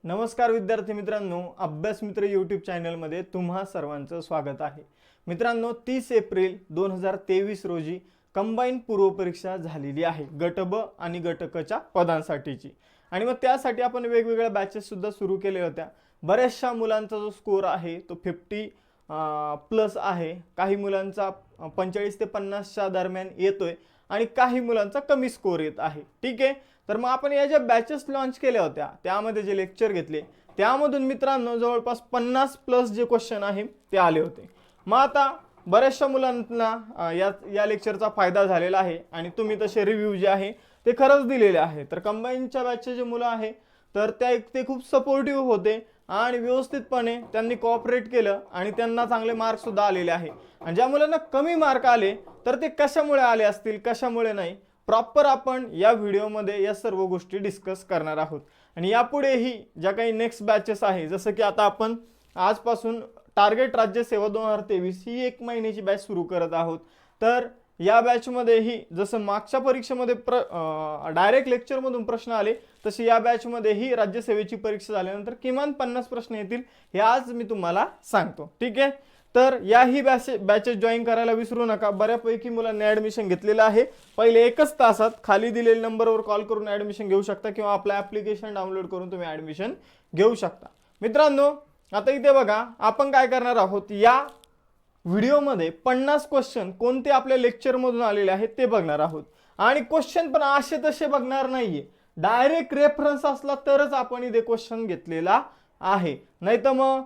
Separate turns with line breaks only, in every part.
नमस्कार विद्यार्थी मित्रांनो, अभ्यास मित्र यूट्यूब चॅनलमध्ये तुम्हा सर्वांचं स्वागत आहे. मित्रांनो, 30 एप्रिल 2023 रोजी कंबाईन पूर्वपरीक्षा झालेली आहे गट ब आणि गट क च्या पदांसाठीची. आणि मग त्यासाठी आपण वेगवेगळ्या बॅचेस सुद्धा सुरू केल्या होत्या. बऱ्याचशा मुलांचा जो स्कोर आहे तो 50 प्लस आहे. काही मुलांचा 45 ते 50 च्या दरम्यान येतोय आणि काही मुलांचा कमी स्कोर येत आहे. ठीक आहे, तर मग आपण या ज्या बॅचेस लॉन्च केल्या होत्या त्यामध्ये जे लेक्चर घेतले त्यामधून मित्रांनो जवळपास 50 प्लस जे क्वेश्चन आहे ते आले होते. मग आता बऱ्याचशा मुलांना या लेक्चरचा फायदा झालेला आहे आणि तुम्ही तसे रिव्ह्यू जे आहे ते खरंच दिलेले आहे. तर कंबाईनच्या बॅचचे जे मुलं आहे तर ते खूप सपोर्टिव्ह होते आणि व्यवस्थितपणे त्यांनी कोऑपरेट केलं आणि त्यांना चांगले मार्क सुद्धा आलेले आहे. आणि ज्या मुलांना कमी मार्क आले तर ते कशामुळे आले असतील, कशामुळे नाही, प्रॉपर आपण या व्हिडिओमध्ये या सर्व गोष्टी डिस्कस करणार आहोत. आणि यापुढेही ज्या काही नेक्स्ट बॅचेस आहे, जसं की आता आपण आजपासून टार्गेट राज्य सेवा 2023 ही 1 महिन्याची बॅच सुरू करत आहोत. तर या बॅचमध्येही जसं मागच्या परीक्षेमध्ये डायरेक्ट लेक्चरमधून प्रश्न आले तसे या बॅचमध्येही राज्यसेवेची परीक्षा झाल्यानंतर किमान 50 प्रश्न येतील हे आज मी तुम्हाला सांगतो. ठीक आहे, तर याही बॅचेस जॉईन करायला विसरू नका. बऱ्यापैकी मुलांनी ॲडमिशन घेतलेलं आहे. पहिले 1च तासात खाली दिलेल्या नंबरवर कॉल करून ॲडमिशन घेऊ शकता किंवा आपलं ॲप्लिकेशन डाउनलोड करून तुम्ही ॲडमिशन घेऊ शकता. मित्रांनो, आता इथे बघा आपण काय करणार आहोत. या व्हिडिओमध्ये 50 क्वेश्चन कोणते आपल्या लेक्चरमधून आलेले आहेत ते बघणार आहोत. आणि क्वेश्चन पण असे तसे बघणार नाहीये, डायरेक्ट रेफरन्स असला तरच आपण इथे क्वेश्चन घेतलेला आहे. नाही तर मग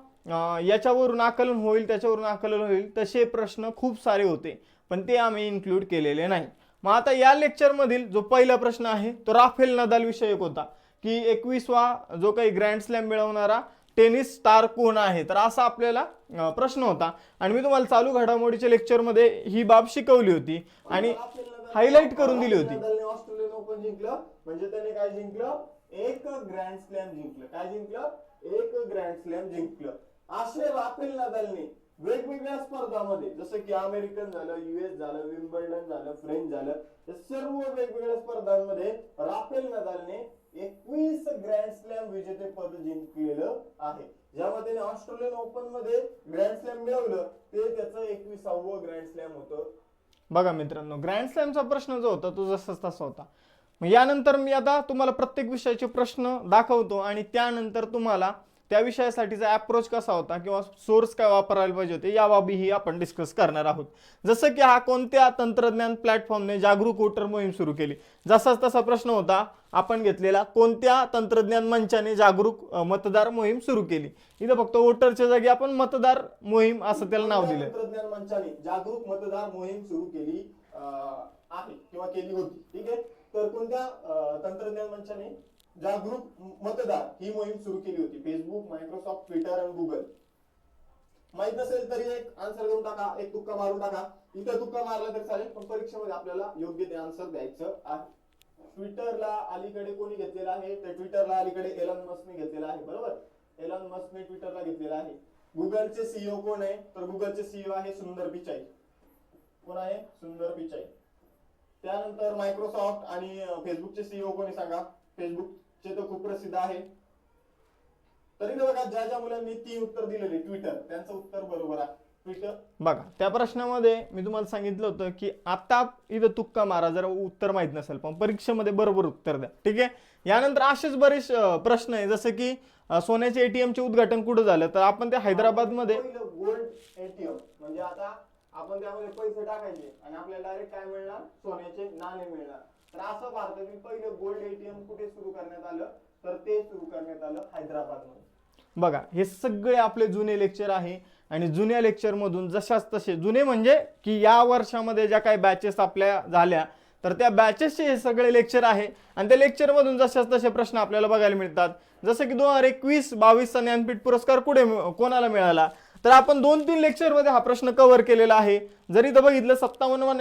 याच्यावरून आकलन होईल, त्याच्यावरून आकलन होईल, तसे प्रश्न खूप सारे होते पण ते आम्ही इन्क्लूड केलेले नाही. मग आता या लेक्चरमधील जो पहिला प्रश्न आहे तो राफेल नदाल विषयक होता की 21वा जो काही ग्रँड स्लॅम मिळवणारा टेनिस स्टार कोण आहे, तर असा आपल्याला प्रश्न होता. आणि मी तुम्हाला चालू घडामोडीच्या लेक्चरमध्ये ही बाब शिकवली होती आणि हायलाइट करून दिली होती.
ऑस्ट्रेलियन ओपन जिंकलं म्हणजे त्याने काय जिंकलं, एक ग्रँड स्लॅम जिंकलं. काय जिंकलं? एक ग्रँड स्लॅम जिंकलं. असे राफेल नदालने वेगवेगळ्या स्पर्धांमध्ये जसं की अमेरिकन झालं, US झालं, विम्बल्डन झालं, फ्रेंच झालं, या सर्व वेगवेगळ्या स्पर्धांमध्ये राफेल नदालने 21 ग्रँड स्लॅम विजेते पद जिंकलेलं आहे. ज्यामध्ये त्याने ऑस्ट्रेलियन ओपन मध्ये ग्रँड स्लॅम मिळवलं ते त्याचं 21वा ग्रँड स्लॅम होतं.
बघा मित्रांनो, ग्रँड स्लॅमचा प्रश्न जो होता तो जसाच तसा होता. मग यानंतर मी आता तुम्हाला प्रत्येक विषयाचे प्रश्न दाखवतो आणि त्यानंतर तुम्हाला त्या विषयासाठीचा अप्रोच कसा होता किंवा सोर्स काय वापरायला पाहिजे होते या बाबीही आपण डिस्कस करणार आहोत. जसं की हा कोणत्या तंत्रज्ञान प्लॅटफॉर्मने जागरूक वोटर मोहीम सुरू केली, जसाच तसा प्रश्न होता आपण घेतलेला कोणत्या तंत्रज्ञान मंचाने जागरूक मतदार मोहीम सुरू केली. इथं फक्त वोटरच्या जागी आपण मतदार मोहीम असं त्याला नाव दिलं.
तंत्रज्ञान मंचाने जागरूक मतदार मोहीम सुरू केली आहे किंवा केली होती. ठीक आहे, तर कोणत्या तंत्रज्ञान मंचाने जागरूक मतदार ही मोहीम सुरू केली होती? फेसबुक, मायक्रोसॉफ्ट, ट्विटर आणि गुगल. माहित नसेल तरी एक आन्सर देऊन टाका, एक तुक्का मारून टाका. इथं तुक्का मारला तर चालेल पण परीक्षेमध्ये आपल्याला योग्य ते आन्सर द्यायचं आहे. ट्विटरला अलीकडे कोणी घेतलेला आहे? तर ट्विटरला अलीकडे एलन मस्कने घेतलेला आहे. बरोबर, एलन मस्कने ट्विटरला घेतलेला आहे. गुगलचे सीईओ कोण आहे? तर गुगलचे सीईओ आहे सुंदर पिचाई. कोण आहे? सुंदर पिचाई. त्यानंतर मायक्रोसॉफ्ट आणि फेसबुकचे सीईओ कोणी सांगा? फेसबुकचे तर खूप प्रसिद्ध आहे. तरी बघा ज्या ज्या मुलांनी 3 उत्तर दिलेले ट्विटर, त्यांचं उत्तर बरोबर आहे. ट्विटर.
बघा त्या प्रश्नामध्ये मी तुम्हाला सांगितलं होतं की आता इथं तुक्का मारा जर उत्तर माहित नसेल पण परीक्षेमध्ये बरोबर उत्तर द्या. ठीक आहे, यानंतर असेच बरेच प्रश्न आहे जसं की सोन्याचे एटीएमचे उद्घाटन कुठं झालं, तर आपण ते हैदराबाद मध्ये
गोल्ड एटीएम म्हणजे आता आपण त्यामध्ये पैसे टाकायचे आणि आपल्याला डायरेक्ट काय मिळणार? सोन्याचे नाणे मिळणार. तर असं भारतातील पहिलं गोल्ड एटीएम कुठे सुरू करण्यात आलं? तर ते सुरू करण्यात आलं हैदराबादमध्ये.
बघा हे सगळे आपले जुने लेक्चर आहे आणि जुन्या लेक्चरमधून जशाच तसे जुने म्हणजे की या वर्षामध्ये ज्या काही बॅचेस आपल्या झाल्या तर त्या बॅचेसचे हे सगळे लेक्चर आहे आणि त्या लेक्चरमधून जशाच तसे प्रश्न आपल्याला बघायला मिळतात. जसं की 2021-22 ज्ञानपीठ पुरस्कार कोणाला मिळाला, तर आपण 2-3 लेक्चरमध्ये हा प्रश्न कव्हर केलेला आहे. जरी तर बघितलं 57वा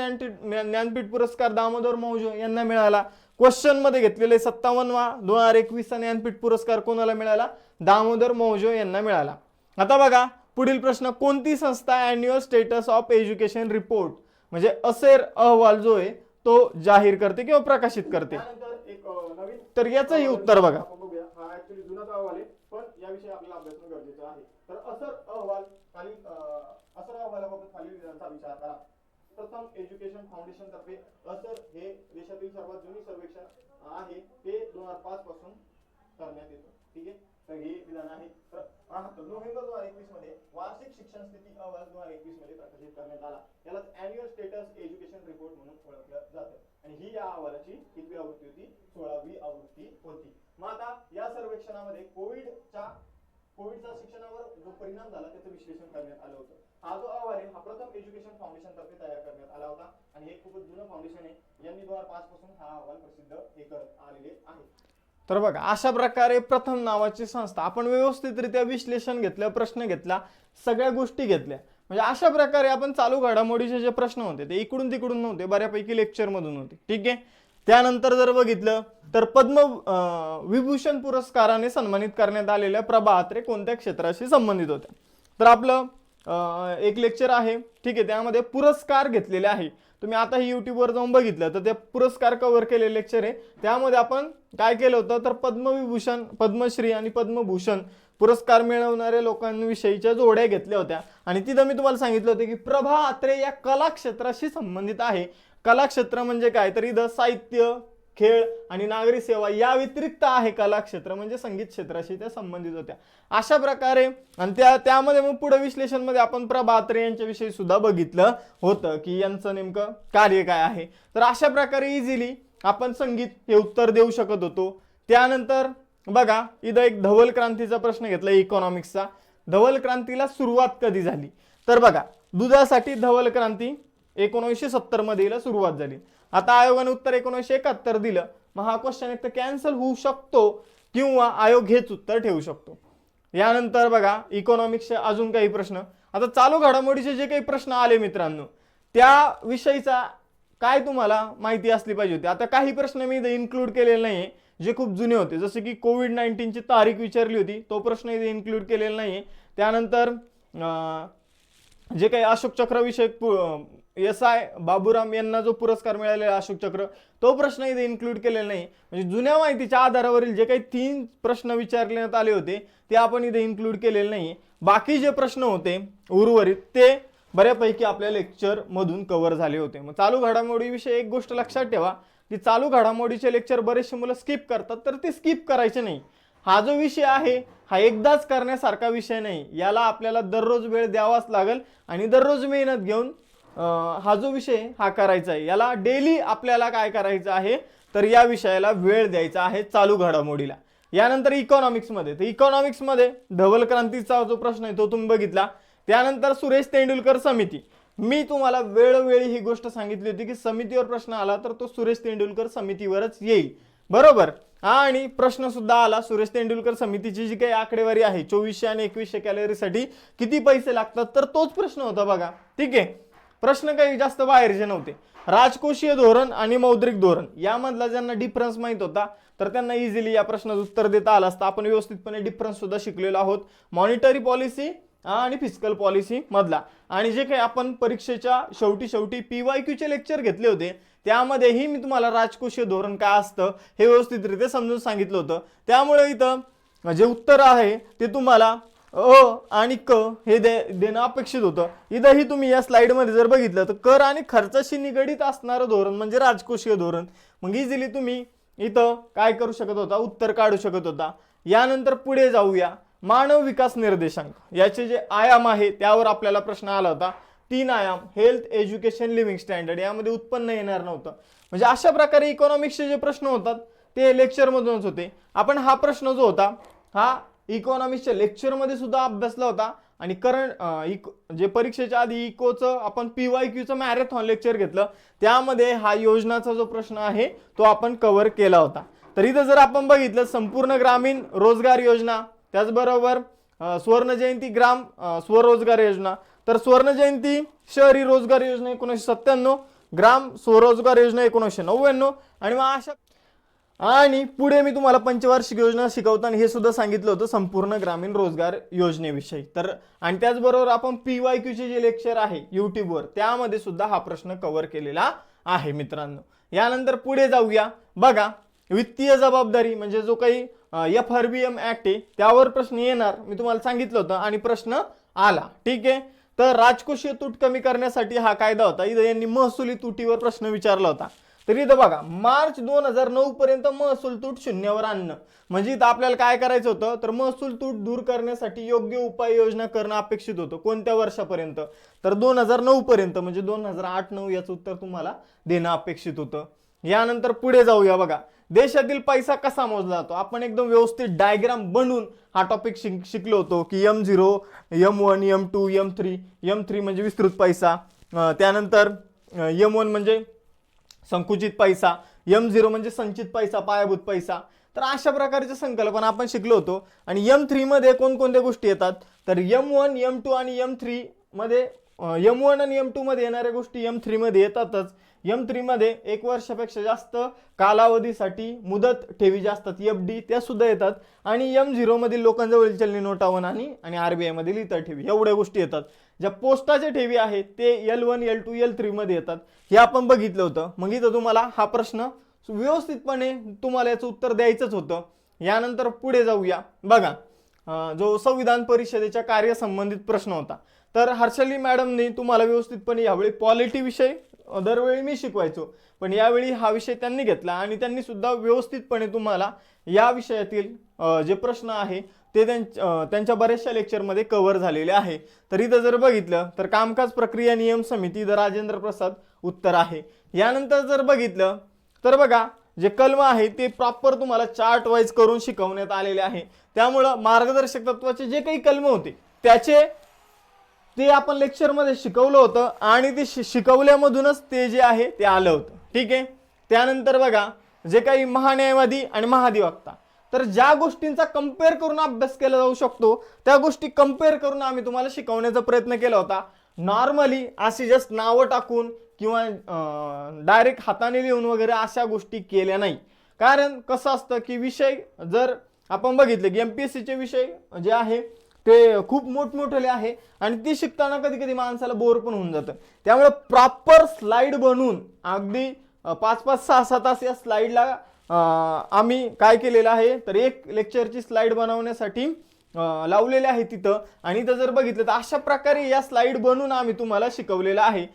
ज्ञानपीठ पुरस्कार दामोदर मौजो यांना मिळाला. क्वेश्चन मध्ये घेतलेले 57वा 2021 ज्ञानपीठ पुरस्कार कोणाला मिळाला? दामोदर मौजो यांना मिळाला. आता बघा पुढील प्रश्न, कोणती संस्था annual status of education report म्हणजे असेर अहवाल जो आहे तो जाहीर करते किंवा प्रकाशित करते? तर याचंही उत्तर बघा.
जुनाच अहवाल आहे, पण याविषयी आपल्याला अभ्यास करणं गरजेचं आहे. तर असर अहवाल खालील असर अहवालाबाबत खालील विधानांचा विचार करा. प्रथम एज्युकेशन फाउंडेशन तर्फे असर हे देशातील सर्वात जुनी सर्वेक्षण आहे, ते 2005 पासून करण्यात येतं. ठीक आहे, तर हे विधान आहे. तर नोव्हेंबर 2021 मध्ये वार्षिक शिक्षण स्थिती अहवाल 2021 मध्ये प्रकाशित करण्यात आला. याला अॅन्युअल स्टेटस एज्युकेशन रिपोर्ट म्हणून ओळखलं जातं. आणि ही या अहवालाची कितवी आवृत्ती होती? 16वी आवृत्ती होती. मग आता या सर्वेक्षणामध्ये कोविडचा शिक्षणावर जो परिणाम झाला त्याचं विश्लेषण करण्यात आलं होतं. हा जो अहवाल आहे हा प्रथम एज्युकेशन फाउंडेशन तर्फे तयार करण्यात आला होता आणि हे खूपच जुनं फाउंडेशन आहे. यांनी 2005 पासून हा अहवाल प्रसिद्ध हे करत आलेले आहे.
तर बघा, अशा प्रकारे प्रथम नावाची संस्था आपण व्यवस्थितरित्या विश्लेषण घेतलं, प्रश्न घेतला, सगळ्या गोष्टी घेतल्या. म्हणजे अशा प्रकारे आपण चालू घडामोडीचे जे प्रश्न होते ते इकडून तिकडून नव्हते, बऱ्यापैकी लेक्चर मधून होते. ठीक आहे, त्यानंतर जर बघितलं तर विभूषण पुरस्काराने सन्मानित करण्यात आलेल्या प्रभा अत्रे कोणत्या क्षेत्राशी संबंधित होत्या? तर आपलं एक लेक्चर आहे. ठीक आहे, त्यामध्ये पुरस्कार घेतलेले आहे. तुम्ही आता ही युट्यूबवर जाऊन बघितलं तर ते पुरस्कार कव्हर केलेले लेक्चर आहे. त्यामध्ये आपण काय केलं होतं तर पद्मविभूषण, पद्मश्री आणि पद्मभूषण पुरस्कार मिळवणाऱ्या लोकांविषयीच्या जोड्या घेतल्या होत्या. आणि तिथं मी तुम्हाला सांगितलं होतं की प्रभा अत्रे या कला क्षेत्राशी संबंधित आहे. कला क्षेत्र म्हणजे काय? तर इथं साहित्य, खेळ आणि नागरी सेवा या व्यतिरिक्त आहे कला क्षेत्र, म्हणजे संगीत क्षेत्राशी त्या संबंधित होत्या. अशा प्रकारे आणि त्यामध्ये मग पुढे विश्लेषण मध्ये आपण प्रभा अत्रे यांच्याविषयी सुद्धा बघितलं होतं की यांचं नेमकं कार्य काय आहे. तर अशा प्रकारे इझिली आपण संगीत हे उत्तर देऊ शकत होतो. त्यानंतर बघा, इथं एक धवल क्रांतीचा प्रश्न घेतला इकॉनॉमिक्सचा. धवल क्रांतीला सुरुवात कधी झाली? तर बघा, दुधासाठी धवल क्रांती 1970 मध्ये हिला सुरुवात झाली. आता आयोगाने उत्तर 1971 दिलं. मग हा क्वेश्चन एक तर कॅन्सल होऊ शकतो किंवा आयोग हेच उत्तर ठेवू शकतो. यानंतर बघा, इकॉनॉमिक्सचे अजून काही प्रश्न. आता चालू घडामोडीचे जे काही प्रश्न आले मित्रांनो, त्या विषयीचा काय तुम्हाला माहिती असली पाहिजे होती. आता काही प्रश्न मी इथे इन्क्लूड केलेले नाहीये जे खूप जुने होते, जसे की कोविड-19 ची तारीख विचारली होती, तो प्रश्न इथे इन्क्लूड केलेला नाहीये. त्यानंतर जे काही अशोक चक्र विषयक SI बाबूराम यांना जो पुरस्कार मिळालेला अशोक चक्र, तो प्रश्न इथे इन्क्लूड केलेला नाही. म्हणजे जुन्या माहितीच्या आधारावरील जे काही 3 प्रश्न विचारण्यात आले होते ते आपण इथे इन्क्लूड केलेले नाही. बाकी जे प्रश्न होते उर्वरित ते बऱ्यापैकी आपल्या लेक्चर मधून कव्हर झाले होते. मग चालू घडामोडीविषयी एक गोष्ट लक्षात ठेवा की चालू घडामोडीचे लेक्चर बरेचसे मुलं स्किप करतात, तर ते स्किप करायचे नाही. हा जो विषय आहे हा एकदाच करण्यासारखा विषय नाही. याला आपल्याला दररोज वेळ द्यावाच लागेल आणि दररोज मेहनत घेऊन हा जो विषय हा करायचा आहे. याला डेली आपल्याला काय करायचं आहे तर या विषयाला वेळ द्यायचा आहे चालू घडामोडीला. यानंतर इकॉनॉमिक्स मध्ये, तर इकॉनॉमिक्स मध्ये धवल क्रांतीचा जो प्रश्न आहे तो तुम्ही बघितला. त्यानंतर सुरेश तेंडुलकर समिती. मी तुम्हाला वेळोवेळी ही गोष्ट सांगितली होती की समितीवर प्रश्न आला तर तो सुरेश तेंडुलकर समितीवरच येईल, बरोबर. आणि प्रश्न सुद्धा आला, सुरेश तेंडुलकर समितीची जी काही आकडेवारी आहे 2400 आणि 2100 कॅलरीसाठी किती पैसे लागतात, तर तोच प्रश्न होता बघा. ठीक आहे, प्रश्न काही जास्त बाहेरचे नव्हते. राजकोषीय धोरण आणि मौद्रिक धोरण यामधला ज्यांना डिफरन्स माहित होता तर त्यांना इझिली या प्रश्नाचं उत्तर देता आलं असतं. आपण व्यवस्थितपणे डिफरन्स सुद्धा शिकलेलो आहोत मॉनिटरी पॉलिसी आणि फिस्कल पॉलिसी मधला. आणि जे काही आपण परीक्षेच्या शेवटी PYQ चे लेक्चर घेतले होते त्यामध्येही मी तुम्हाला राजकोषीय धोरण काय असतं हे व्यवस्थितरित्या समजून सांगितलं होतं. त्यामुळे इथं जे उत्तर आहे ते तुम्हाला आणि क हे देणं अपेक्षित होतं. इथंही तुम्ही या स्लाइड मध्ये जर बघितलं तर कर आणि खर्चाशी निगडीत असणारं धोरण म्हणजे राजकोषीय धोरण. मग इझिली तुम्ही इथं काय करू शकत होता, उत्तर काढू शकत होता. यानंतर पुढे जाऊया, मानव विकास निर्देशांक याचे जे आयाम आहे त्यावर आपल्याला प्रश्न आला होता. 3 आयाम, हेल्थ, एज्युकेशन, लिव्हिंग स्टँडर्ड, यामध्ये उत्पन्न येणार नव्हतं. म्हणजे अशा प्रकारे इकॉनॉमिक्सचे जे प्रश्न होतात ते लेक्चर मधूनच होते. आपण हा प्रश्न जो होता हा इकॉनॉमिक्सच्या लेक्चर मध्ये सुद्धा अभ्यासला होता आणि जे परीक्षेच्या आधी इकोचं आपण PYQचं मॅरेथॉन लेक्चर घेतलं त्यामध्ये हा योजनाचा जो प्रश्न आहे तो आपण कव्हर केला होता. तर इथं जर आपण बघितलं संपूर्ण ग्रामीण रोजगार योजना, त्याचबरोबर स्वर्ण जयंती ग्राम स्वरोजगार योजना, तर स्वर्ण जयंती शहरी रोजगार योजना 1997, ग्राम स्वरोजगार योजना 1999 आणि मग अशा. आणि पुढे मी तुम्हाला पंचवार्षिक योजना शिकवताना हे सुद्धा सांगितलं होतं संपूर्ण ग्रामीण रोजगार योजनेविषयी. तर आणि त्याचबरोबर आपण PYQ चे जे लेक्चर आहे युट्यूबवर त्यामध्ये सुद्धा हा प्रश्न कव्हर केलेला आहे मित्रांनो. यानंतर पुढे जाऊया, बघा वित्तीय जबाबदारी म्हणजे जो काही FRBM ऍक्ट आहे त्यावर प्रश्न येणार, मी तुम्हाला सांगितलं होतं आणि प्रश्न आला. ठीक आहे, तर राजकोषीय तूट कमी करण्यासाठी हा कायदा होता. इथं यांनी महसुली तुटीवर प्रश्न विचारला होता. तर इथं बघा, मार्च 2009 पर्यंत महसूल तूट शून्यावर आणणं, म्हणजे इथं आपल्याला काय करायचं होतं, तर महसूल तूट दूर करण्यासाठी योग्य उपाययोजना करणं अपेक्षित होतं. कोणत्या वर्षापर्यंत, तर 2009 पर्यंत, म्हणजे 2008-9 याचं उत्तर तुम्हाला देणं अपेक्षित होतं. यानंतर पुढे जाऊया. बघा, देशातील पैसा कसा मोजला जातो. आपण एकदम व्यवस्थित डायग्राम बनवून हा टॉपिक शिकलो होतो की M0, M1, M2, M3. M3 म्हणजे विस्तृत पैसा, त्यानंतर M1 म्हणजे संकुचित पैसा, M0 म्हणजे संचित पैसा, पायाभूत पैसा. तर अशा प्रकारच्या संकल्पना आपण शिकलो होतो. आणि M3 मध्ये कोणकोणत्या गोष्टी येतात, तर M1, M2 आणि M3 मध्ये M1 आणि M2 मध्ये येणाऱ्या गोष्टी M3 मध्ये येतातच. M3 मध्ये 1 वर्षापेक्षा जास्त कालावधीसाठी मुदत ठेवी ज्या असतात FD त्या सुद्धा येतात. आणि M0 मधील लोकांजवळील चलनी नोटा वनानी आणि RBI मधील इतर ठेवी, एवढ्या गोष्टी येतात. ज्या पोस्टाच्या ठेवी आहेत ते L1, L2, L3 मध्ये येतात. हे आपण बघितलं होतं. मग इथं तुम्हाला हा प्रश्न व्यवस्थितपणे तुम्हाला याचं उत्तर द्यायचंच होतं. यानंतर पुढे जाऊया. बघा, जो संविधान परिषदेच्या कार्यसंबंधित प्रश्न होता, तर हर्षली मॅडमने तुम्हाला व्यवस्थितपणे यावेळी पॉलिटी विषय दरवेळी मी शिकवायचो, पण यावेळी हा विषय त्यांनी घेतला आणि त्यांनी सुद्धा व्यवस्थितपणे तुम्हाला या विषयातील जे प्रश्न आहे ते त्यांच्या बऱ्याचशा लेक्चरमध्ये कव्हर झालेले आहे. तर इथं जर बघितलं तर कामकाज प्रक्रिया नियम समिती, राजेंद्र प्रसाद उत्तर आहे. यानंतर जर बघितलं तर बघा, जे कलम आहे ते प्रॉपर तुम्हाला चार्ट वाईज करून शिकवण्यात आलेले आहे. त्यामुळं मार्गदर्शक तत्वाचे जे काही कलम होते ते आपण लेक्चरमध्ये शिकवलं होतं आणि ते शिकवल्यामधूनच ते जे आहे ते आलं होतं. ठीक आहे, त्यानंतर बघा, जे काही महान्यायवादी आणि महाधिवक्ता, तर ज्या गोष्टींचा कंपेअर करून अभ्यास केला जाऊ शकतो त्या गोष्टी कंपेअर करून आम्ही तुम्हाला शिकवण्याचा प्रयत्न केला होता. नॉर्मली अशी जस्ट नावं टाकून किंवा डायरेक्ट हाताने लिहून वगैरे अशा गोष्टी केल्या नाही. कारण कसं असतं की विषय जर आपण बघितले की MPSCचे विषय जे आहे ते खूप मोठमोठे आहे आणि ते शिकताना कधी कधी माणसाला बोर पण होऊन जातं. त्यामुळे प्रॉपर स्लाइड बनवून अगदी 5-5, 6-6 तास या स्लाइडला आम्ही काय केलेलं आहे, तर एक लेक्चरची स्लाइड बनवण्यासाठी लावलेले आहे तिथं. आणि इथं जर बघितलं तर अशा प्रकारे या स्लाइड बनवून आम्ही तुम्हाला शिकवलेलं आहे.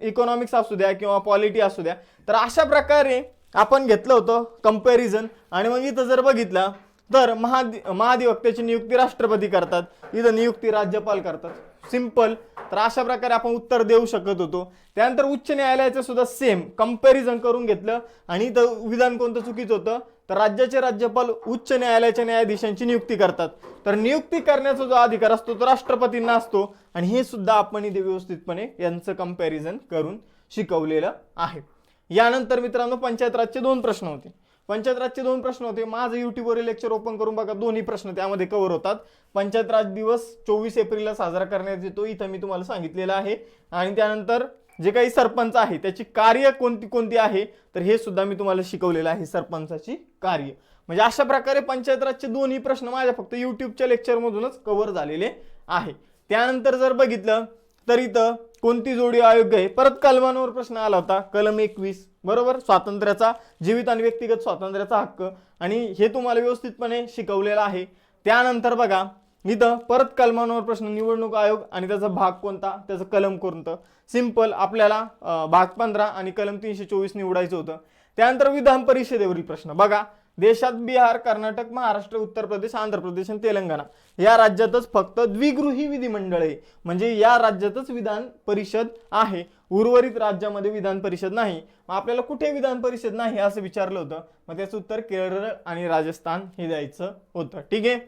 इकॉनॉमिक्स असू द्या किंवा पॉलिटी असू द्या, तर अशा प्रकारे आपण घेतलं होतं कंपॅरिझन. आणि मग इथं जर बघितलं तर महाधिवक्त्याची नियुक्ती राष्ट्रपती करतात, इथं नियुक्ती राज्यपाल करतात. सिंपल. तर अशा प्रकारे आपण उत्तर देऊ शकत होतो. त्यानंतर उच्च न्यायालयाचं सुद्धा सेम कंपॅरिझन करून घेतलं. आणि इथं विधान कोणतं चुकीचं होतं, तर राज्याचे राज्यपाल उच्च न्यायालयाच्या न्यायाधीशांची नियुक्ती करतात. तर नियुक्ती करण्याचा जो अधिकार असतो तो राष्ट्रपतींना असतो. आणि हे सुद्धा आपण इथे व्यवस्थितपणे यांचं कंपॅरिझन करून शिकवलेलं आहे. यानंतर मित्रांनो, पंचायत राजचे 2 प्रश्न होते. माझं युट्यूबवरील लेक्चर ओपन करून बघा, दोन्ही प्रश्न त्यामध्ये कव्हर होतात. पंचायत राज दिवस 24 एप्रिलला साजरा करण्यात येतो, इथं मी तुम्हाला सांगितलेलं आहे. आणि त्यानंतर जे काही सरपंच आहे त्याची कार्य कोणती आहे, तर हे सुद्धा मी तुम्हाला शिकवलेलं आहे, सरपंचाची कार्य. म्हणजे अशा प्रकारे पंचायत राजचे दोन्ही प्रश्न माझ्या फक्त युट्यूबच्या लेक्चरमधूनच कव्हर झालेले आहे. त्यानंतर जर बघितलं तर इथं कोणती जोडी अयोग्य आहे, परत कलमांवर प्रश्न आला होता. कलम 21 बरोबर, स्वातंत्र्याचा, जीवित आणि व्यक्तिगत स्वातंत्र्याचा हक्क, आणि हे तुम्हाला व्यवस्थितपणे शिकवलेलं आहे. त्यानंतर बघा, इथं परत कलमांवर प्रश्न, निवडणूक आयोग आणि त्याचा भाग कोणता, त्याचं कलम कोणतं. सिंपल, आपल्याला भाग 15 आणि कलम 324 निवडायचं होतं. त्यानंतर विधान परिषदेवरील प्रश्न बघा, देशात बिहार, कर्नाटक, महाराष्ट्र, उत्तर प्रदेश, आंध्र प्रदेश आणि तेलंगणा या राज्यातच फक्त द्विगृही विधिमंडळ आहे, म्हणजे या राज्यातच विधान परिषद आहे, उर्वरित राज्यामध्ये विधान परिषद नाही. मग आपल्याला कुठे विधान परिषद नाही असं विचारलं होतं, मग त्याचं उत्तर केरळ आणि राजस्थान हे द्यायचं होतं. ठीक आहे,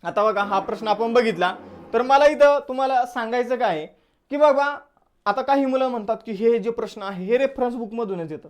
आता बघा हा प्रश्न आपण बघितला. तर मला इथं तुम्हाला सांगायचं काय आहे की बाबा, आता काही मुलं म्हणतात की हे जे प्रश्न आहे हे रेफरन्स बुक मधूनच येतात.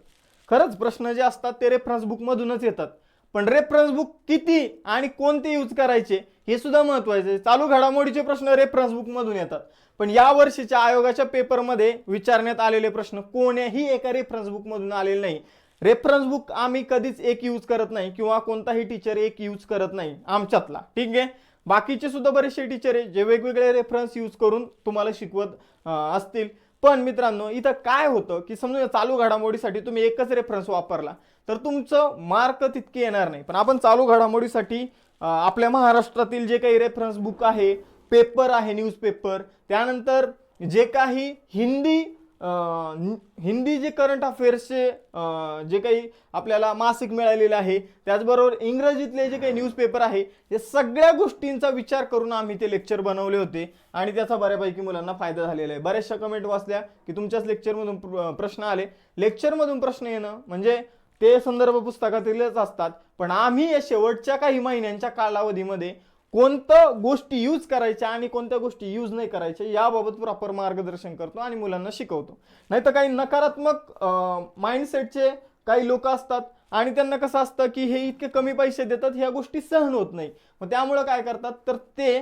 खरंच प्रश्न जे असतात ते रेफरन्स बुक मधूनच येतात, पण रेफरन्स बुक किती आणि कोणते यूज करायचे हे सुद्धा महत्त्वाचे आहे. चालू घडामोडीचे प्रश्न रेफरन्स बुक मधून येतात, पण या वर्षीच्या आयोगाच्या पेपरमध्ये विचारण्यात आलेले प्रश्न कोणीही एका रेफरन्स बुक मधून आलेले नाही. रेफरन्स बुक आम्ही कधीच एक यूज करत नाही किंवा कोणताही टीचर एक यूज करत नाही आमच्यातला. ठीक आहे, बाकीचे सुद्धा बरेचसे टीचर आहे जे वेगवेगळे रेफरन्स यूज करून तुम्हाला शिकवत असतील, पण मित्रांनो इथं काय होतं की समजा चालू घडामोडीसाठी तुम्ही एकच रेफरन्स वापरला तर तुमचं मार्क तितके येणार नाही. पण आपण चालू घडामोडीसाठी आपल्या महाराष्ट्रातील जे काही रेफरन्स बुक आहे, पेपर आहे, न्यूजपेपर, त्यानंतर जे काही हिंदी जे करंट अफेअर्सचे जे काही आपल्याला मासिक मिळालेलं आहे, त्याचबरोबर इंग्रजीतले जे काही न्यूजपेपर आहे, या सगळ्या गोष्टींचा विचार करून आम्ही ते लेक्चर बनवले होते आणि त्याचा बऱ्यापैकी मुलांना फायदा झालेला आहे. बऱ्याचशा कमेंट वाचल्या की तुमच्याच लेक्चरमधून प्रश्न आले. लेक्चरमधून प्रश्न येणं म्हणजे ते संदर्भ पुस्तकातीलच असतात, पण आम्ही या शेवटच्या काही महिन्यांच्या कालावधीमध्ये कोणत्या गोष्टी यूज करायच्या आणि कोणत्या गोष्टी यूज नाही करायच्या याबाबत प्रॉपर मार्गदर्शन करतो आणि मुलांना शिकवतो. नाही तर काही नकारात्मक माइंडसेटचे काही लोक असतात आणि त्यांना कसं असतं की हे इतके कमी पैसे देतात, ह्या गोष्टी सहन होत नाही. मग त्यामुळं काय करतात तर ते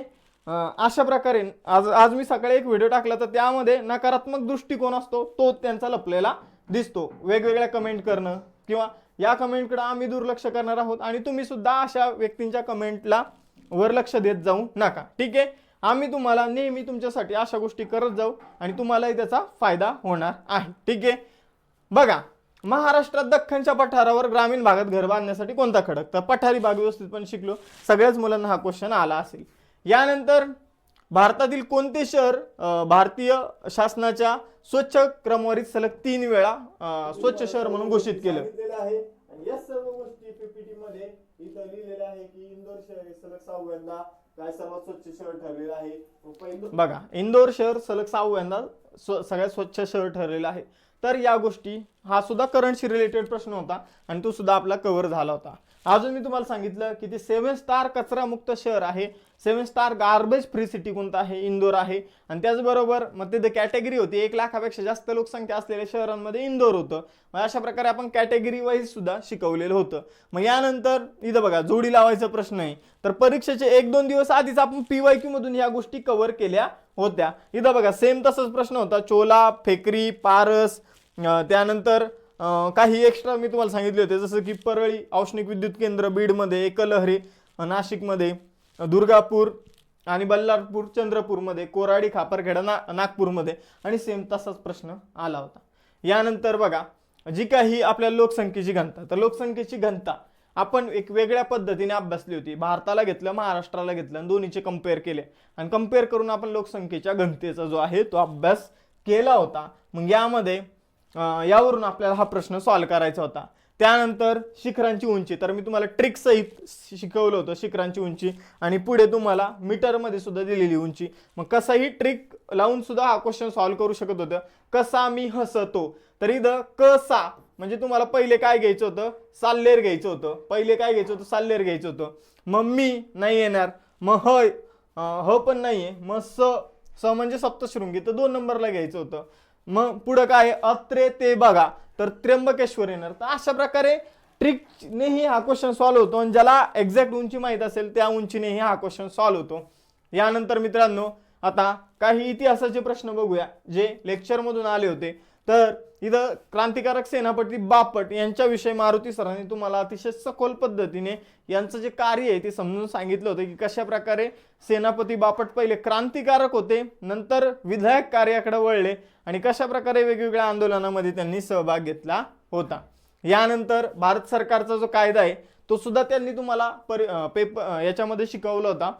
अशा प्रकारे आज मी सकाळी एक व्हिडिओ टाकला तर त्यामध्ये नकारात्मक दृष्टिकोन असतो तो त्यांचा लपलेला दिसतो. वेगवेगळ्या कमेंट करणं किंवा या कमेंटकडे आम्ही दुर्लक्ष करणार आहोत आणि तुम्ही सुद्धा अशा व्यक्तींच्या कमेंटला वर लक्ष देत जाऊ नका. ठीक आहे, आम्ही तुम्हाला नेहमी तुमच्यासाठी अशा गोष्टी करत जाऊ आणि तुम्हालाही त्याचा फायदा होणार आहे. ठीक आहे, बघा महाराष्ट्रात दख्खनच्या पठारावर ग्रामीण भागात घर बांधण्यासाठी कोणता खडक? तर पठारी भाग व्यवस्थितपणे शिकलो, सगळ्याच मुलांना हा क्वेश्चन आला असेल. यानंतर भारतातील कोणते शहर भारतीय शासनाच्या स्वच्छ क्रमवारीत सलग 3 वेळा स्वच्छ शहर म्हणून घोषित केलं?
या सर्व गोष्टी पीपीटी मध्ये इथं लिहिलेलं आहे की इंदोर शहर हे सलग 6व्यांदा काय सर्वात स्वच्छ शहर ठरलेलं आहे.
बघा, इंदोर शहर सलग 6व्यांदा सगळ्यात स्वच्छ शहर ठरलेलं आहे. तर या गोष्टी हा सुद्धा करंटशी रिलेटेड प्रश्न होता आणि तो सुद्धा आपला कव्हर झाला होता. अजून मी तुम्हाला सांगितलं की ते 7 स्टार कचरा मुक्त शहर आहे, 7 स्टार गार्बेज फ्री सिटी कोणतं आहे? इंदोर आहे. आणि त्याचबरोबर मग ते कॅटेगरी होती 1 लाखापेक्षा जास्त लोकसंख्या असलेल्या शहरांमध्ये इंदोर होतं. मग अशा प्रकारे आपण कॅटेगरी वाईज सुद्धा शिकवलेलं होतं. मग यानंतर इथं बघा जोडी लावायचा प्रश्न आहे, तर परीक्षेचे 1-2 दिवस आधीच आपण PYQ मधून या गोष्टी कव्हर केल्या होत्या. इथं बघा सेम तसाच प्रश्न होता, चोला, फेकरी, पारस, त्यानंतर काही एक्स्ट्रा मी तुम्हाला सांगितले होते जसं की परळी औष्णिक विद्युत केंद्र बीडमध्ये, एकलहरी नाशिकमध्ये, दुर्गापूर आणि बल्लारपूर चंद्रपूरमध्ये, कोराडी खापरखेडा नागपूरमध्ये आणि सेम तसाच प्रश्न आला होता. यानंतर बघा जी काही आपल्या लोकसंख्येची घनता, तर लोकसंख्येची घनता आपण एक वेगळ्या पद्धतीने अभ्यासली होती. भारताला घेतलं, महाराष्ट्राला घेतलं आणि दोन्हीचे कम्पेअर केले आणि कम्पेअर करून आपण लोकसंख्येच्या घनतेचा जो आहे तो अभ्यास केला होता. मग यामध्ये यावरून आपल्याला हा प्रश्न सॉल्व्ह करायचा होता. त्यानंतर शिखरांची उंची, तर मी तुम्हाला ट्रिक सहित शिकवलं होतं शिखरांची उंची आणि पुढे तुम्हाला मीटरमध्ये सुद्धा दिलेली उंची. मग कसाही ट्रिक लावून सुद्धा हा क्वेश्चन सॉल्व्ह करू शकत होतं. कसा मी हसतो, तर इथं कसा म्हणजे तुम्हाला पहिले काय घ्यायचं होतं? साल्लेर घ्यायचं होतं. पहिले काय घ्यायचं होतं? साल्लेर घ्यायचं होतं. मग मी नाही येणार, मग ह पण नाहीये, मग स म्हणजे सप्तशृंगी, तर 2 नंबरला घ्यायचं होतं. मग पुढं काय? अत्रे ते बघा, तर त्र्यंबकेश्वर येणार. तर अशा प्रकारे ट्रिकनेही हा क्वेश्चन सॉल्व्ह होतो आणि ज्याला एक्झॅक्ट उंची माहीत असेल त्या उंचीनेही हा क्वेश्चन सॉल्व्ह होतो. यानंतर मित्रांनो आता काही इतिहासाचे प्रश्न बघूया जे लेक्चरमधून आले होते. तर इथं क्रांतिकारक सेनापती बापट यांच्याविषयी मारुती सरांनी तुम्हाला अतिशय सखोल पद्धतीने यांचं जे कार्य आहे ते समजून सांगितलं होतं की कशा प्रकारे सेनापती बापट पहिले क्रांतिकारक होते, नंतर विधायक कार्याकडे वळले आणि कशा प्रकारे वेगवेगळ्या आंदोलनामध्ये त्यांनी सहभाग घेतला होता. यानंतर भारत सरकारचा जो कायदा आहे तो सुद्धा त्यांनी तुम्हाला याच्यामध्ये शिकवला होता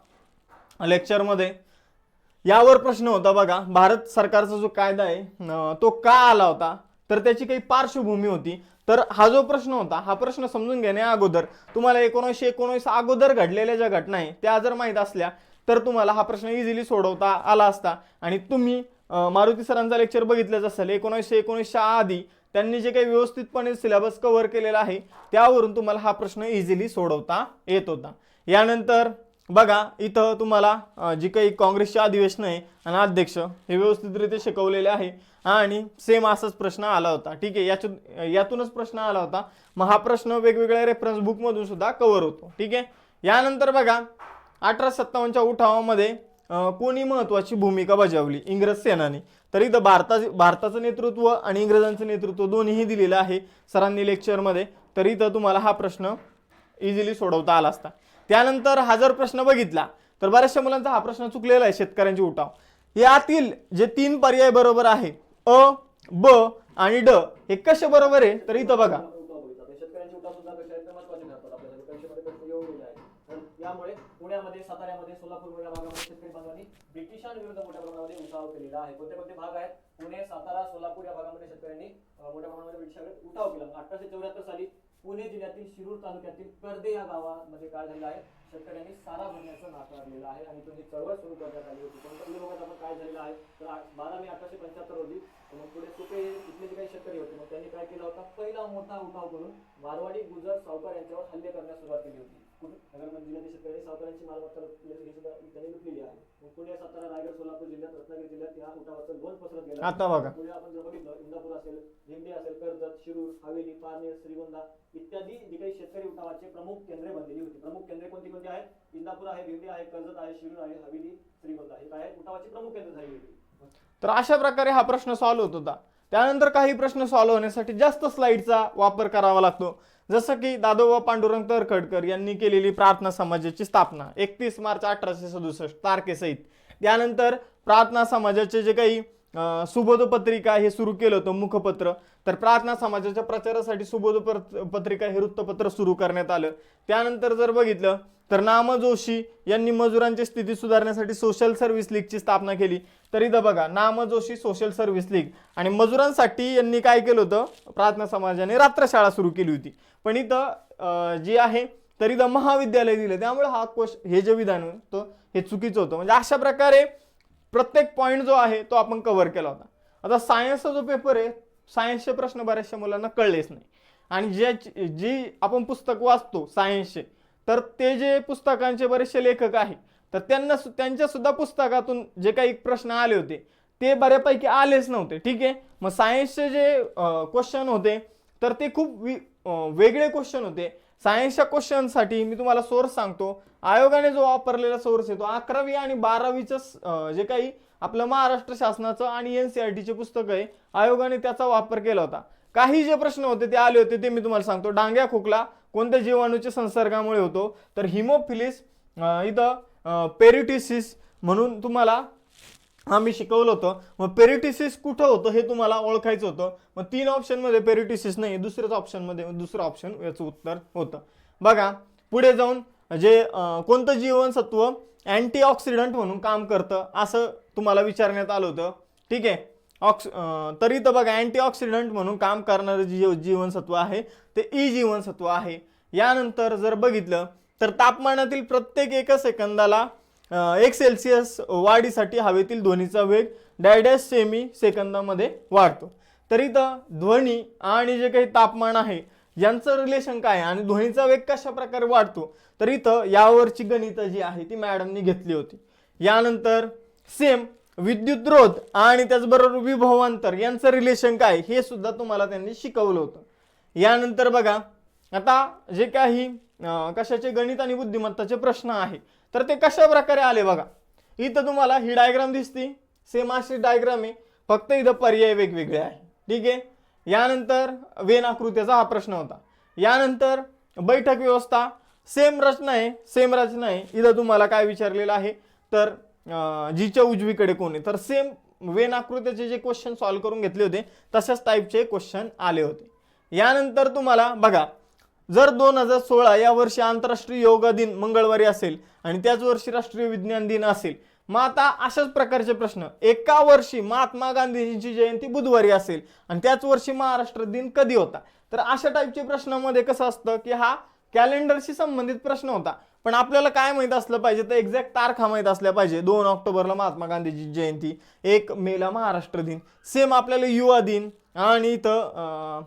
लेक्चरमध्ये. यावर प्रश्न होता बघा, भारत सरकारचा जो कायदा आहे तो का आला होता, तर त्याची काही पार्श्वभूमी होती. तर हा जो प्रश्न होता हा प्रश्न समजून घेण्या अगोदर तुम्हाला 1919 अगोदर घडलेल्या ज्या घटना आहे त्या जर माहीत असल्या तर तुम्हाला हा प्रश्न इझिली सोडवता आला असता. आणि तुम्ही मारुती सरांचा लेक्चर बघितलंच असेल, 1919च्या आधी त्यांनी जे काही व्यवस्थितपणे सिलेबस कव्हर केलेला आहे त्यावरून तुम्हाला हा प्रश्न इझिली सोडवता येत होता. यानंतर बघा इथं तुम्हाला जी काही काँग्रेसचे अधिवेशन आहे आणि अध्यक्ष हे व्यवस्थितरित्या शिकवलेले आहे आणि सेम असाच प्रश्न आला होता. ठीक आहे, यातूनच प्रश्न आला होता. मग हा प्रश्न वेगवेगळ्या रेफरन्स बुक मधून सुद्धा कव्हर होतो. ठीक आहे, यानंतर बघा 1857च्या उठावामध्ये कोणी महत्वाची भूमिका बजावली? इंग्रज सेनानी. तर इथं भारताचं नेतृत्व आणि इंग्रजांचं नेतृत्व दोन्हीही दिलेलं आहे सरांनी लेक्चरमध्ये. तर इथं तुम्हाला हा प्रश्न इझिली सोडवता आला असता. त्यानंतर हा जर प्रश्न बघितला तर बऱ्याचशा मुलांचा हा प्रश्न चुकलेला आहे, शेतकऱ्यांची उठाव. यातील जे 3 पर्याय बरोबर आहे, अ, ब आणि ड हे कसे बरोबर आहे? तर इथं बघा,
शेतकऱ्यांची उठाव सुद्धा कशा आहेत तर महत्त्वाचे ठरतात आपल्यासाठी. परीक्षेमध्ये प्रश्न येऊन गेले आहेत. तर यामुळे पुण्यामध्ये, साताऱ्यामध्ये, सोलापूर या भागामध्ये शेतकरी बांधवांनी ब्रिटिशांविरुद्ध मोठ्या प्रमाणामध्ये उठाव केलेला आहे. कोणते कोणते भाग आहेत? पुणे, सातारा, सोलापूर या भागामध्ये शेतकऱ्यांनी मोठ्या प्रमाणामध्ये ब्रिटिशांविरुद्ध उठाव केला. 1874 साली पुणे जिल्ह्यातील शिरूर तालुक्यातील कर्दे या गावामध्ये काय झालेलं आहे? शेतकऱ्यांनी सारा भरण्याचं नाकारलेलं आहे आणि ही चळवळ सुरू करण्यात आली होती. कोणत्या लोकांना आपण काय झालेलं आहे? तर 12 मे 1875 रोजी मग पुढे सुपे इथले जे काही शेतकरी होते मग त्यांनी काय केला होता? पहिला मोठा उठाव करून मारवाडी, गुजर, सावकार यांच्यावर हल्ले करण्यास सुरुवात केली होती. नगर जिल्ह्यातील शेतकऱ्यांनी सावकारांची मालमत्ता ही सुद्धा त्यांनी लुटलेली आहे. मग पुणे, सातारा, रायगड, सोलापूर जिल्ह्यात, रत्नागिरी जिल्ह्यात या उठावाचं लोण पसरत गेलं.
आता बघा,
पुढे आपण जर बघितलं, इंदापूर असेल, भिवंडी असेल, कर्जत, शिरूर, हवेली, पारनेर, श्रीगोंदा इत्यादी जे काही शेतकरी उठावाचे प्रमुख केंद्रे बनलेली होती. प्रमुख केंद्रे कोणती कोणती आहेत? इंदापूर आहे, भिवंडी आहे, कर्जत आहे, शिरूर आहे, हवेली, श्रीगोंदा हे काय उठावाची प्रमुख केंद्र झालेली होती.
तर अशा प्रकारे हा प्रश्न सॉल्व्ह होत होता. त्यानंतर काही प्रश्न सॉल्व्ह होण्यासाठी जास्त स्लाइडचा वापर करावा लागतो. जसं की दादोबा पांडुरंग तरखडकर यांनी केलेली प्रार्थना समाजाची स्थापना 31 मार्च 1867 तारखेसहित. त्यानंतर प्रार्थना समाजाचे जे काही सुबोध पत्रिका हे सुरू केलं होतं मुखपत्र. तर प्रार्थना समाजाच्या प्रचारासाठी सुबोध पत्रिका हे वृत्तपत्र सुरू करण्यात आलं. त्यानंतर जर बघितलं तर नाम जोशी यांनी मजुरांची स्थिती सुधारण्यासाठी सोशल सर्व्हिस लीगची स्थापना केली. तर इथं बघा, नाम जोशी सोशल सर्व्हिस लीग आणि मजुरांसाठी यांनी काय केलं होतं? प्रार्थना समाजाने रात्रशाळा सुरू केली होती. पण इथं जी आहे तर इथं महाविद्यालय दिलं, त्यामुळे हे जे विधान होतं हे चुकीचं होतं. म्हणजे अशा प्रकारे प्रत्येक पॉईंट जो आहे तो आपण कव्हर केला होता. आता सायन्सचा जो पेपर आहे, सायन्सचे प्रश्न बऱ्याचशा मुलांना कळलेच नाही. आणि जी आपण पुस्तक वाचतो सायन्सचे, तर ते जे पुस्तकांचे बरेचसे लेखक आहे तर त्यांच्या सुद्धा पुस्तकातून जे काही प्रश्न आले होते ते बऱ्यापैकी आलेच नव्हते. ठीक आहे, मग सायन्सचे जे क्वेश्चन होते तर ते खूप वेगळे क्वेश्चन होते. सायन्सच्या क्वेश्चनसाठी मी तुम्हाला सोर्स सांगतो. आयोगाने जो वापरलेला सोर्स आहे तो 11वी आणि 12वीचं जे काही आपलं महाराष्ट्र शासनाचं आणि NCERTचे पुस्तक आहे, आयोगाने त्याचा वापर केला होता. काही जे प्रश्न होते ते आले होते ते मी तुम्हाला सांगतो. डांग्या खोकला कोणत्या जीवाणूच्या संसर्गामुळे होतो? तर हिमोफिलिस, इथं पेरिटिसिस म्हणून तुम्हाला आम्ही शिकवलं होतं. मग पेरिटिसिस कुठं होतं हे तुम्हाला ओळखायचं होतं. मग 3 ऑप्शनमध्ये पेरिटिसिस नाही, दुसऱ्याच ऑप्शनमध्ये दुसरं ऑप्शन याचं उत्तर होतं. बघा पुढे जाऊन जे कोणतं जीवनसत्व अँटीऑक्सिडंट म्हणून काम करतं असं तुम्हाला विचारण्यात आलं होतं. ठीक आहे, तरी तर बघा अँटीऑक्सिडंट म्हणून काम करणारं जे जीवनसत्व आहे ते ई जीवनसत्व आहे. यानंतर जर बघितलं तर तापमानातील प्रत्येक 1 सेकंदाला 1 सेल्सिअस वाढीसाठी हवेतील ध्वनीचा वेग डॅश सेमी सेकंदामध्ये वाढतो. तर इथं ध्वनी आणि जे काही तापमान आहे यांचं रिलेशन काय आणि ध्वनीचा वेग कशा प्रकारे वाढतो, तर इथं यावरची गणितं जी आहे ती मॅडमनी घेतली होती. यानंतर सेम विद्युतरोध आणि त्याचबरोबर विभवांतर यांचं रिलेशन काय हे सुद्धा तुम्हाला त्यांनी शिकवलं होतं. यानंतर बघा आता जे काही कशाचे गणित आणि बुद्धिमत्ताचे प्रश्न आहे तर ते कशा प्रकारे आले बघा. इथं तुम्हाला ही डायग्राम दिसती, सेम अशी डायग्राम आहे, फक्त इथं पर्याय वेगवेगळे आहे. ठीक आहे, यानंतर वेन आकृतीचा हा प्रश्न होता. यानंतर बैठक व्यवस्था सेम रचना आहे. इथं तुम्हाला काय विचारलेलं आहे तर जीच्या उजवीकडे कोण आहे, तर सेम वेन आकृतीचे जे क्वेश्चन सॉल्व्ह करून घेतले होते तशाच टाईपचे क्वेश्चन आले होते. यानंतर तुम्हाला बघा, जर 2016 या वर्षी आंतरराष्ट्रीय योगा दिन मंगळवारी असेल आणि त्याच वर्षी राष्ट्रीय विज्ञान दिन असेल, मग आता अशाच प्रकारचे प्रश्न एका वर्षी महात्मा गांधींची जयंती बुधवारी असेल आणि त्याच वर्षी महाराष्ट्र दिन कधी होता, तर अशा टाईपच्या प्रश्नामध्ये कसं असतं की हा कॅलेंडरशी संबंधित प्रश्न होता. पण आपल्याला काय माहित असलं पाहिजे तर एक्झॅक्ट तारखा माहित असल्या पाहिजे. 2 ऑक्टोबरला महात्मा गांधीची जयंती, 1 मेला महाराष्ट्र दिन, सेम आपल्याला युवा दिन आणि इथं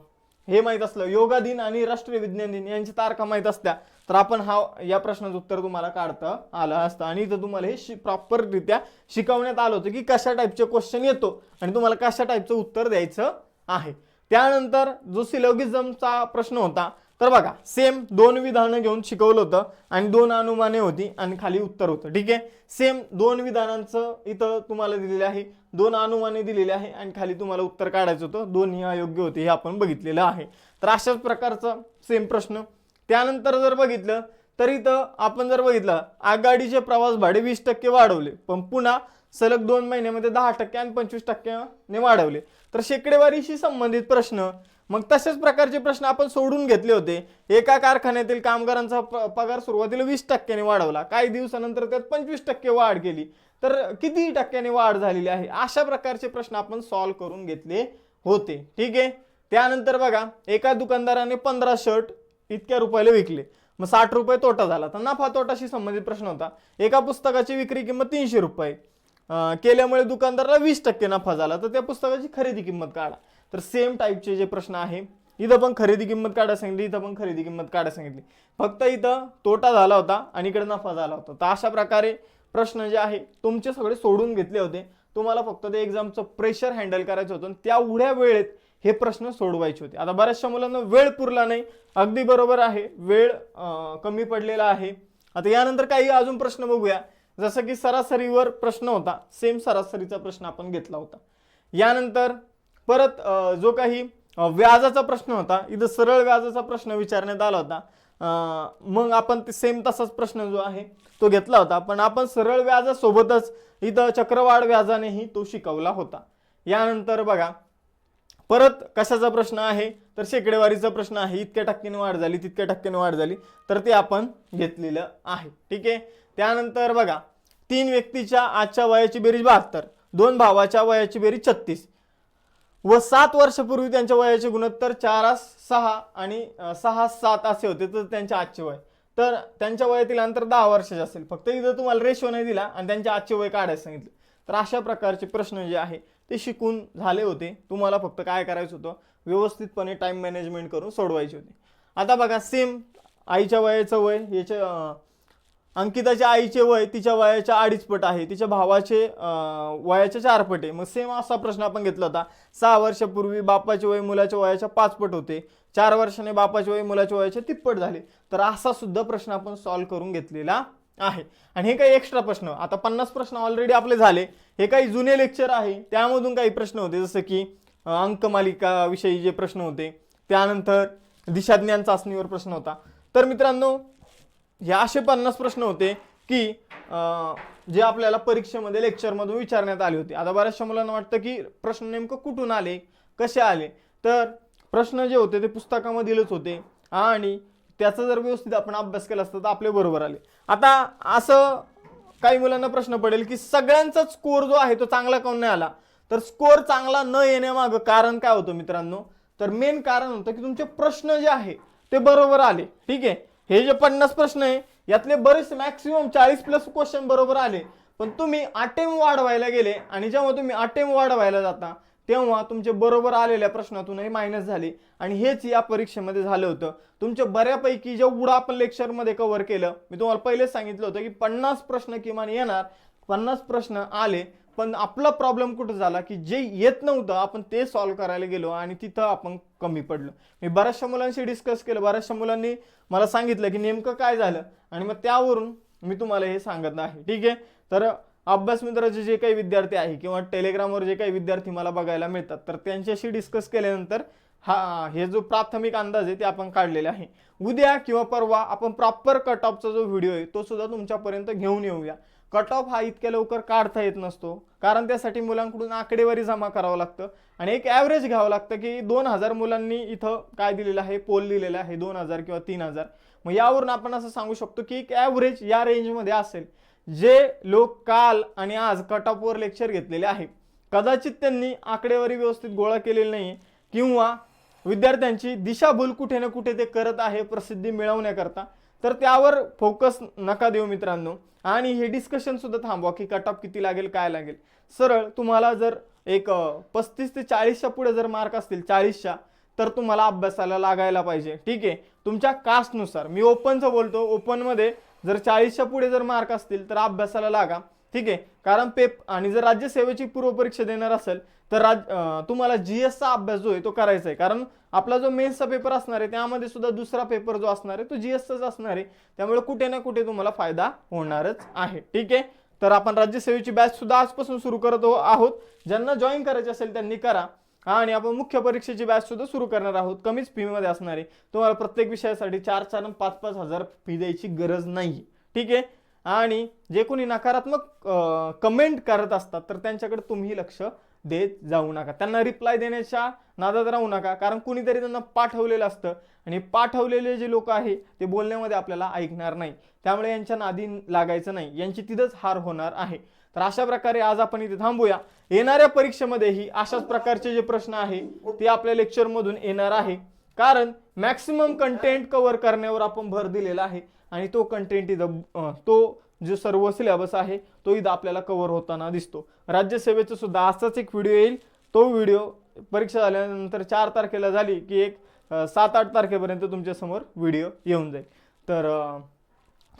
हे माहित असलं योगा दिन आणि राष्ट्रीय विज्ञान दिन यांची तारखा माहित असत्या तर आपण या प्रश्नाचं उत्तर तुम्हाला काढता आलं असतं. आणि इथं तुम्हाला हे प्रॉपररित्या शिकवण्यात आलं होतं की कशा टाईपचे क्वेश्चन येतो आणि तुम्हाला कशा टाईपचं उत्तर द्यायचं आहे. त्यानंतर जो सिलोगिझमचा प्रश्न होता तर बघा सेम 2 विधानं घेऊन शिकवलं होतं आणि 2 अनुमाने होती आणि खाली उत्तर होतं. ठीक आहे, सेम 2 विधानांचं इथं तुम्हाला दिलेलं आहे, 2 अनुमाने दिलेले आहे आणि खाली तुम्हाला उत्तर काढायचं होतं. 2 अयोग्य होते हे आपण बघितलेलं आहे. तर अशाच प्रकारचा सेम प्रश्न. त्यानंतर जर बघितलं तर इथं आपण जर बघितलं आगगाडीचे प्रवास भाडे 20% वाढवले, पण पुन्हा सलग 2 महिन्यामध्ये 10% आणि 25% वाढवले. तर शेकडेवारीशी संबंधित प्रश्न, मग तशाच प्रकारचे प्रश्न आपण सोडून घेतले होते. एका कारखान्यातील कामगारांचा पगार सुरुवातीला 20% वाढवला, काही दिवसानंतर त्यात 25% वाढ केली, तर किती टक्क्याने वाढ झालेली आहे, अशा प्रकारचे प्रश्न आपण सॉल्व्ह करून घेतले होते. ठीक आहे. त्यानंतर बघा, एका दुकानदाराने 15 शर्ट इतक्या रुपयाला विकले, मग 60 रुपये तोटा झाला, तर नफा तोटाशी संबंधित प्रश्न होता. एका पुस्तकाची विक्री किंमत 300 रुपये केल्यामुळे दुकानदाराला 20% नफा झाला, तर त्या पुस्तकाची खरेदी किंमत काढा. तर सेम टाईपचे जे प्रश्न आहे, इथं पण खरेदी किंमत काढा सांगितली, इथं पण खरेदी किंमत काढा सांगितली, फक्त इथं तोटा झाला होता आणि इकडे नफा झाला होता. तर अशा प्रकारे प्रश्न जे आहे तुमचे सगळे सोडून घेतले होते. तुम्हाला फक्त ते एक्झामचं प्रेशर हँडल करायचं होतं, तेवढ्या वेळेत हे प्रश्न सोडवायचे होते. आता बऱ्याचशा मुलांना वेळ पुरला नाही, अगदी बरोबर आहे, वेळ कमी पडलेला आहे. आता यानंतर काही अजून प्रश्न बघूया. जसं की सरासरीवर प्रश्न होता, सेम सरासरीचा प्रश्न आपण घेतला होता. यानंतर परत जो काही व्याजाचा प्रश्न होता, इथं सरळ व्याजाचा प्रश्न विचारण्यात आला होता. मग आपण ते सेम तसाच प्रश्न जो आहे तो घेतला होता, पण आपण सरळ व्याजासोबतच इथं चक्रवाढ व्याजानेही तो शिकवला होता. यानंतर बघा, परत कशाचा प्रश्न आहे, तर शेकडेवारीचा प्रश्न आहे. इतक्या टक्क्याने वाढ झाली, तितक्या टक्क्याने वाढ झाली, तर ते आपण घेतलेलं आहे. ठीक आहे. त्यानंतर बघा, 3 व्यक्तीच्या आजच्या वयाची बेरीज 72, 2 भावाच्या वयाची बेरीज 36 व 7 वर्षापूर्वी त्यांच्या वयाचे गुणोत्तर 4:6 आणि 6:7 असे होते, तर त्यांचे आजचे वय, तर त्यांच्या वयातील अंतर 10 वर्षाचे असेल. फक्त इथं तुम्हाला रेशो नाही दिला आणि त्यांचे आजचे वय काढायला सांगितले. तर अशा प्रकारचे प्रश्न जे आहे ते शिकून झाले होते. तुम्हाला फक्त काय करायचं होतं, व्यवस्थितपणे टाइम मॅनेजमेंट करून सोडवायचे होते. आता बघा, सेम आईच्या वयाचं वय, याच्या अंकिताच्या आईचे वय तिच्या वयाच्या 2.5 पट आहे, तिच्या भावाचे वयाच्या 4 पट आहे. मग सेम असा प्रश्न आपण घेतला होता. 6 वर्षापूर्वी बापाचे वय मुलाच्या वयाच्या 5 पट होते, 4 वर्षाने बापाचे वय मुलाच्या वयाच्या 30 पट झाले. तर असा सुद्धा प्रश्न आपण सॉल्व्ह करून घेतलेला आहे. आणि हे काही एक्स्ट्रा प्रश्न, आता 50 प्रश्न ऑलरेडी आपले झाले. हे काही जुने लेक्चर आहे, त्यामधून काही प्रश्न होते, जसं की अंकमालिका विषयी जे प्रश्न होते, त्यानंतर दिशाज्ञान चाचणीवर प्रश्न होता. तर मित्रांनो, हे असे 50 प्रश्न होते की जे आपल्याला परीक्षेमध्ये लेक्चरमधून विचारण्यात आले होते. आता बऱ्याचशा मुलांना वाटतं की प्रश्न नेमकं कुठून आले, कसे आले, तर प्रश्न जे होते ते पुस्तकामधीलच होते आणि त्याचा जर व्यवस्थित आपण अभ्यास केला असता तर आपले बरोबर आले. आता असं काही मुलांना प्रश्न पडेल की सगळ्यांचा स्कोर जो आहे तो चांगला काऊन नाही आला, तर स्कोर चांगला न येण्यामागं कारण काय होतं मित्रांनो, तर मेन कारण होतं की तुमचे प्रश्न जे आहे ते बरोबर आले. ठीक आहे. हे जे 50 प्रश्न आहे यातले बरेच मॅक्सिमम 40+ क्वेश्चन बरोबर आले, पण तुम्ही अटेम्प्ट वाढवायला गेले आणि जेव्हा तुम्ही अटेम्प्ट वाढवायला जाता तेव्हा तुमचे बरोबर आलेल्या प्रश्नातूनही मायनस झाले. आणि हेच या परीक्षेमध्ये झालं होतं. तुमचे बऱ्यापैकी जेवढं आपण लेक्चरमध्ये कव्हर केलं, मी तुम्हाला पहिलेच सांगितलं होतं की 50 प्रश्न किमान येणार, 50 प्रश्न आले, पण आपला प्रॉब्लेम कुठं झाला की जे येत नव्हतं आपण ते सॉल्व्ह करायला गेलो आणि तिथं आपण कमी पडलो. मी बऱ्याचशा मुलांशी डिस्कस केलं, बऱ्याचशा मुलांनी मला सांगितलं की नेमकं काय झालं, आणि मग त्यावरून मी तुम्हाला हे सांगत आहे. ठीक आहे. तर अभ्यास मित्राचे जे काही विद्यार्थी आहे किंवा टेलिग्रामवर जे काही विद्यार्थी मला बघायला मिळतात, तर त्यांच्याशी डिस्कस केल्यानंतर हे जो प्राथमिक अंदाज आहे ते आपण काढलेले आहे. उद्या किंवा परवा आपण प्रॉपर कट ऑफचा जो व्हिडिओ आहे तो सुद्धा तुमच्यापर्यंत घेऊन येऊया. कट ऑफ हा इतक्या लवकर काढता येत नसतो, कारण त्यासाठी मुलांकडून आकडेवारी जमा करावं लागतं आणि एक ॲव्हरेज घ्यावं लागतं की 2000 मुलांनी इथं काय दिलेलं आहे, पोल दिलेला आहे 2000 किंवा 3000. मग यावरून आपण असं सांगू शकतो की एक ॲव्हरेज या रेंजमध्ये असेल. जे लोक काल आणि आज कट ऑफवर लेक्चर घेतलेले आहे, कदाचित त्यांनी आकडेवारी व्यवस्थित गोळा केलेली नाही किंवा विद्यार्थ्यांची दिशाभूल कुठे ना कुठे ते करत आहे प्रसिद्धी मिळवण्याकरता. तर त्यावर फोकस नका देऊ मित्रांनो, आणि हे डिस्कशन सुद्धा थांबवा की कट ऑफ किती लागेल, काय लागेल. सरळ तुम्हाला जर एक 35 ते 40च्या पुढे जर मार्क असतील, 40च्या, तर तुम्हाला अभ्यासाला लागायला पाहिजे. ठीक आहे. तुमच्या कास्टनुसार मी ओपनचं बोलतो, ओपनमध्ये जर 40च्या पुढे जर मार्क असतील तर अभ्यासाला लागा. ठीक आहे. कारण आणि जर राज्यसेवेची पूर्वपरीक्षा देणार असेल तर तुम्हाला GSचा अभ्यास जो आहे तो करायचा आहे, कारण आपला जो मेन्सचा पेपर असणार आहे त्यामध्ये सुद्धा दुसरा पेपर जो असणार आहे तो GSचाच असणार आहे. त्यामुळे कुठे ना कुठे तुम्हाला फायदा होणारच आहे. ठीक आहे. तर आपण राज्यसेवेची बॅच सुद्धा आजपासून सुरू करत आहोत. ज्यांना जॉईन करायचे असेल त्यांनी करा. आणि आपण मुख्य परीक्षेची बॅच सुद्धा सुरू करणार आहोत. कमीच फीमध्ये असणार आहे. तुम्हाला प्रत्येक विषयासाठी 4-4 आणि 5-5 हजार फी द्यायची गरज नाही. ठीक आहे. आणि जे कोणी नकारात्मक कमेंट करत असतात तर त्यांच्याकडे तुम्ही लक्ष देत जाऊ नका. त्यांना रिप्लाय देण्याच्या नादात राहू नका, कारण कुणीतरी त्यांना पाठवलेलं असतं आणि पाठवलेले जे लोक आहे ते बोलण्यामध्ये आपल्याला ऐकणार नाही. त्यामुळे यांच्या नादी लागायचं नाही. यांची तिथंच हार होणार आहे. तर अशा प्रकारे आज आपण इथे थांबूया. येणाऱ्या परीक्षेमध्येही अशाच प्रकारचे जे प्रश्न आहे ते आपल्या लेक्चरमधून येणार आहे, कारण मॅक्सिमम कंटेंट कव्हर करण्यावर आपण भर दिलेला आहे आणि तो कंटेंट इथं तो जो सर्व सिलेबस आहे तो इथं आपल्याला कव्हर होताना दिसतो. राज्यसेवेचं सुद्धा असाच एक व्हिडिओ येईल. तो व्हिडिओ परीक्षा झाल्यानंतर 4 तारखेला झाली की एक 7-8 तारखेपर्यंत तुमच्या समोर व्हिडिओ येऊन जाईल. तर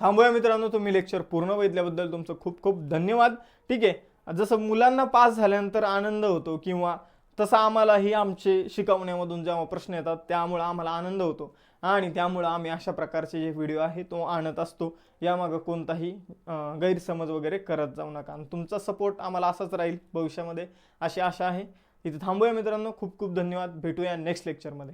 थांबूया मित्रांनो. तुम्ही लेक्चर पूर्ण बघितल्याबद्दल तुमचं खूप खूप धन्यवाद. ठीक आहे. जसं मुलांना पास झाल्यानंतर आनंद होतो किंवा तसं आम्हालाही आमचे शिकवण्यामधून जेव्हा प्रश्न येतात त्यामुळे आम्हाला आनंद होतो आणि त्यामुळे आम्ही अशा प्रकारचे जे व्हिडिओ आहे तो आणत असतो. यामागं कोणताही गैरसमज वगैरे करत जाऊ नका. आणि तुमचा सपोर्ट आम्हाला असाच राहील भविष्यामध्ये अशी आशा आहे. इथे थांबूया मित्रांनो. खूप खूप धन्यवाद. भेटूया नेक्स्ट लेक्चरमध्ये.